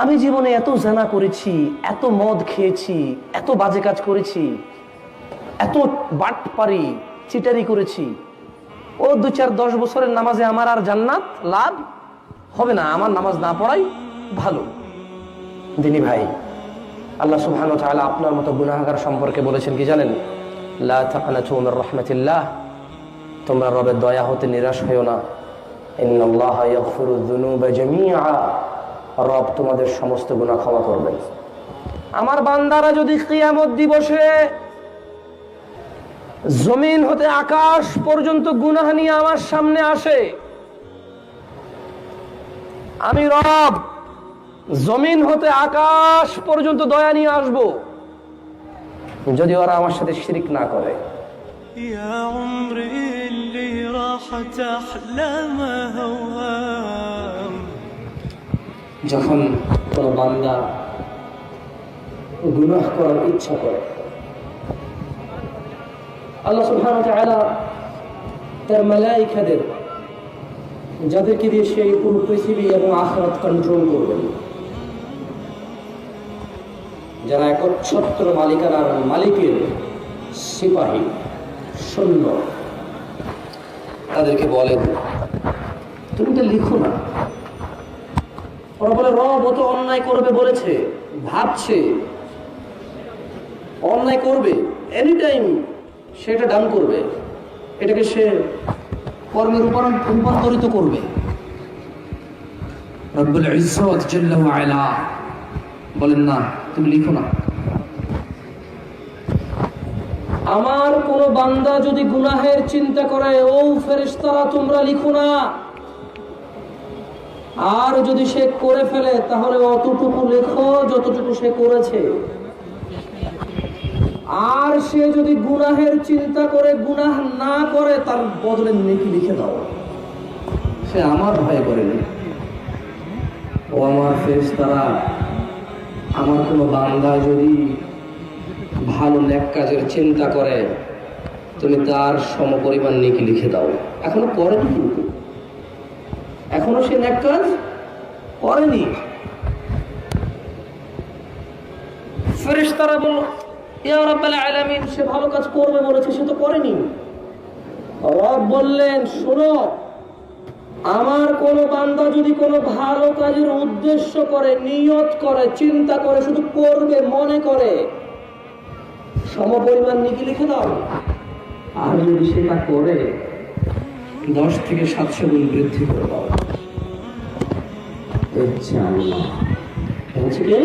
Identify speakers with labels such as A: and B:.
A: আমি জীবনে এত জানা করেছি, এত মদ খেয়েছি, এত বাজে কাজ করেছি, এত বাটপারি চিটারি করেছি, ও 2-4-10 বছরের নামাজে আমার আর জান্নাত লাভ হবে না, আমার নামাজ না পড়াই ভালো। দিনী ভাই, আল্লাহ সুবহানাহু ওয়া তাআলা আপনার মতো গুনাহগার সম্পর্কে বলেছেন কি জানেন? লা তাকনাতু মির রাহমাতিল্লাহ, তোমরা রবের দয়া হতে নিরাশ হইও না। ইন্নাল্লাহা ইয়াগফিরুয যুনুবা জামিআ, রব তোমাদের সমস্ত গুনাহ ক্ষমা করবেন। আমার বান্দারা যদি কিয়ামত দিবসে জমিন হতে আকাশ পর্যন্ত গুনাহ নিয়ে আমার সামনে আসে, আমি রব জমিন হতে আকাশ পর্যন্ত দয়া নিয়ে আসব, যদি ওরা আমার সাথে শিরক না করে। যখন কোন বান্দা গুনাহ করার ইচ্ছা করে, আল্লাহ সুবহানাহু ওয়া তাআলা তার মালায়েকাদের, যাদেরকে দিয়ে সেই পুরো পৃথিবী এবং আখিরাত কন্ট্রোল করবেন, যারা একচ্ছত্র মালিকানার মালিকের সিপাহী সৈন্য, তাদেরকে বলেন তুমি তো লিখো না। ওরা বলে রব ও তো অন্যায় করবে বলেছে, ভাবছে অন্যায় করবে, এনি টাইম সেটা ডান করবে, এটাকে সে কর্মের রূপান্তরিত করবে। রব্বুল ইজ্জত জাল্লা ওয়া আলা বলেন না, তুমি লিখো না। আমার কোন বান্দা যদি গুনাহের চিন্তা করে, ও ফেরেশতারা তোমরা লিখো না। আর যদি সে করে ফেলে, তাহলে অতটুকু লেখো যতটুকু সে করেছে। আর সে যদি গুনাহের চিন্তা করে গুনাহ না করে, তার বদলে নেকি লিখে দাও। সে আমার ভয় করেনি। ও আমার ফেরেশতারা, আমার কোনো বান্দা যদি ভালো নেক কাজের চিন্তা করে, তুমি তার সমপরিমাণ নেকি লিখে দাও। এখনো করেনি, কিন্তু এখনো সে নেক কাজ করেনি। ফেরেশতারা বলল, ইয়া রাব্বাল আলামিন, সে ভালো কাজ করবে বলেছে, সে তো করেনি। রব বললেন, শোনো, আমার কোন বান্দা যদি কোনো ভালো কাজের উদ্দেশ্য করে, নিয়ত করে, চিন্তা করে, শুধু করবে মনে করে, সমপরিমাণ নেকি লিখে দাও। আর যদি সেটা করে, 10 থেকে 700 গুণ বৃদ্ধি করে দাও। আল্লাহ বলছে কি?